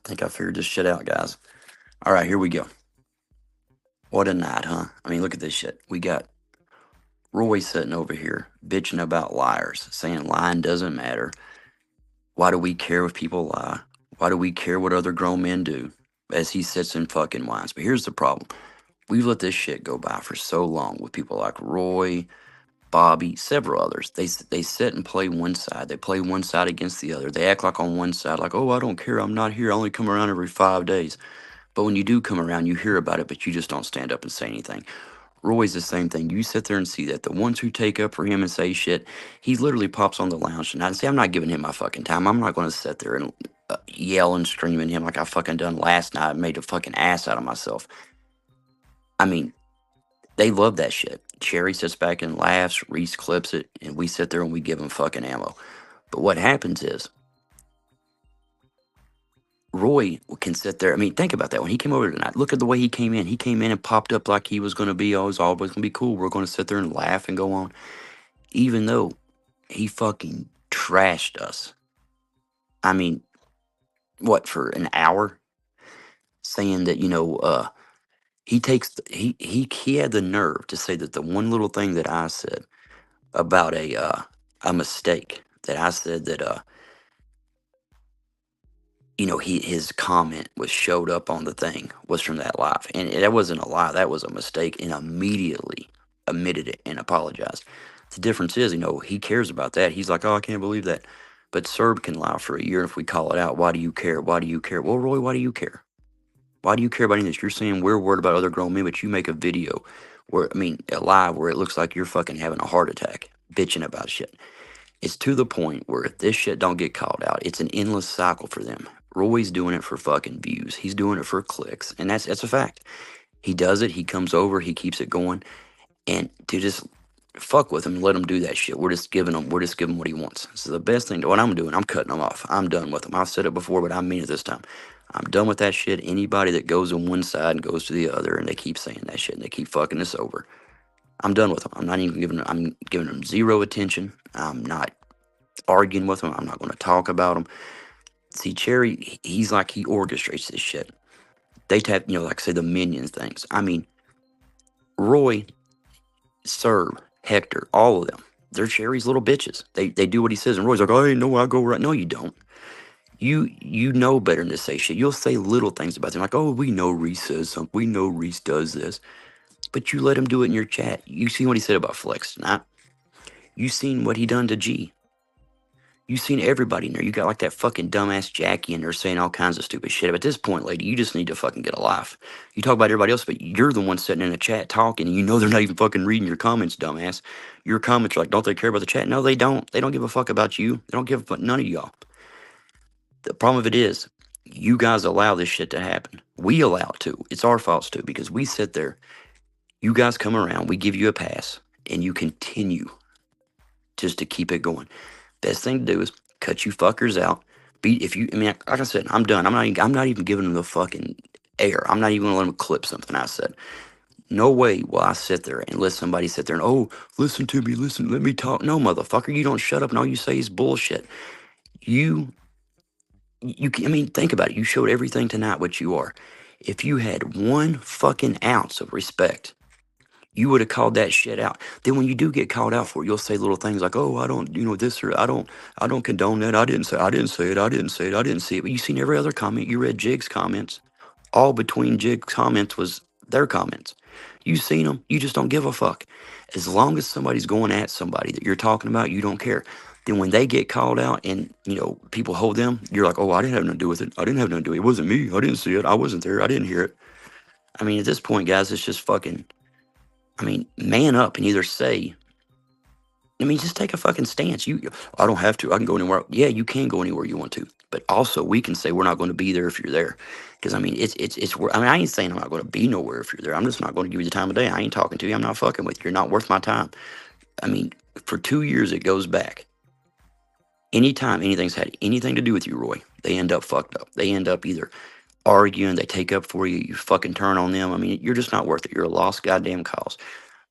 think I figured this shit out, guys. All right, here we go. What a night, huh? I mean, look at this shit. We got Roy sitting over here bitching about liars, saying lying doesn't matter. Why do we care if people lie? Why do we care what other grown men do? As he sits and fucking whines. But here's the problem. We've let this shit go by for so long with people like Roy, Bobby, several others. They sit and play one side. They play one side against the other. They act like on one side, like, oh, I don't care. I'm not here. I only come around every 5 days. But when you do come around, you hear about it, but you just don't stand up and say anything. Roy's the same thing. You sit there and see that. The ones who take up for him and say shit, he literally pops on the lounge tonight and say, I'm not giving him my fucking time. I'm not going to sit there and yell and scream at him like I fucking done last night and made a fucking ass out of myself. I mean, they love that shit. Cherry sits back and laughs, Reese clips it, and we sit there and we give him fucking ammo. But what happens is, Roy can sit there. I mean, think about that. When he came over tonight, look at the way he came in. He came in and popped up like he was going to be, oh, it's always going to be cool. We're going to sit there and laugh and go on. Even though he fucking trashed us. I mean, what, for an hour? Saying that, he had the nerve to say that the one little thing that I said about a mistake, that I said that, his comment was showed up on the thing was from that live, and that wasn't a lie. That was a mistake, and immediately admitted it and apologized. The difference is, he cares about that. He's like, oh, I can't believe that. But Serb can lie for a year, and if we call it out, why do you care? Why do you care? Well, Roy, why do you care? Why do you care about any of this? You're saying we're worried about other grown men, but you make a video where, I mean, a live where it looks like you're fucking having a heart attack, bitching about shit. It's to the point where if this shit don't get called out, it's an endless cycle for them. Roy's doing it for fucking views. He's doing it for clicks, and that's a fact. He does it. He comes over. He keeps it going, and to just fuck with him and let him do that shit. We're just giving what he wants. So the best thing, what I'm doing, I'm cutting him off. I'm done with him. I've said it before, but I mean it this time. I'm done with that shit. Anybody that goes on one side and goes to the other, and they keep saying that shit, and they keep fucking us over. I'm done with them. I'm not even giving. I'm giving them zero attention. I'm not arguing with him. I'm not going to talk about him. See, Cherry, he's like he orchestrates this shit. They tap, like say the minions things. I mean, Roy, Serb, Hector, all of them. They're Cherry's little bitches. They do what he says, and Roy's like, oh, I know I go right. No, you don't. You know better than to say shit. You'll say little things about them, like, oh, we know Reese says something. We know Reese does this, but you let him do it in your chat. You seen what he said about Flex tonight. You seen what he done to G. You seen everybody in there. You got like that fucking dumbass Jackie in there saying all kinds of stupid shit. But at this point, lady, you just need to fucking get a life. You talk about everybody else, but you're the one sitting in the chat talking, and you know they're not even fucking reading your comments, dumbass. Your comments are like, don't they care about the chat? No, they don't. They don't give a fuck about you. They don't give a fuck, none of y'all. The problem of it is, you guys allow this shit to happen. We allow it to. It's our faults too, because we sit there. You guys come around, we give you a pass, and you continue just to keep it going. Best thing to do is cut you fuckers out. If you, I mean, like I said, I'm done. I'm not even giving them the fucking air. I'm not even gonna let them clip something I said. No way will I sit there and let somebody sit there and, oh, listen to me, listen, let me talk. No, motherfucker, you don't shut up and all you say is bullshit. You, I mean, think about it. You showed everything tonight what you are. If you had one fucking ounce of respect, you would have called that shit out. Then when you do get called out for it, you'll say little things like, "Oh, I don't, this or I don't condone that. I didn't say it. I didn't say it. I didn't see it." But you seen every other comment. You read Jig's comments. All between Jig's comments was their comments. You seen them. You just don't give a fuck. As long as somebody's going at somebody that you're talking about, you don't care. Then when they get called out and people hold them, you're like, "Oh, I didn't have nothing to do with it. I didn't have nothing to do with it. It wasn't me. I didn't see it. I wasn't there. I didn't hear it." I mean, at this point, guys, it's just fucking. I mean, man up and either say, I mean, just take a fucking stance. I don't have to. I can go anywhere. Yeah, you can go anywhere you want to. But also, we can say we're not going to be there if you're there. Because I mean, it's. I mean, I ain't saying I'm not going to be nowhere if you're there. I'm just not going to give you the time of day. I ain't talking to you. I'm not fucking with you. You're not worth my time. I mean, for 2 years it goes back. Anytime anything's had anything to do with you, Roy, they end up fucked up. They end up either arguing, they take up for you, you fucking turn on them. I mean, you're just not worth it. You're a lost goddamn cause.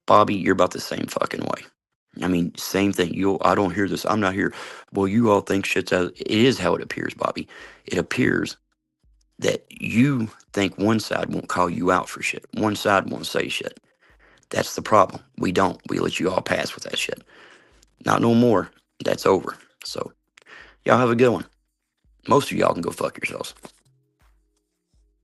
Bobby, you're about the same fucking way. I mean, same thing. I don't hear this. I'm not here. Well, you all think shit's as it is how it appears, Bobby. It appears that you think one side won't call you out for shit. One side won't say shit. That's the problem. We don't. We let you all pass with that shit. Not no more. That's over. So y'all have a good one. Most of y'all can go fuck yourselves.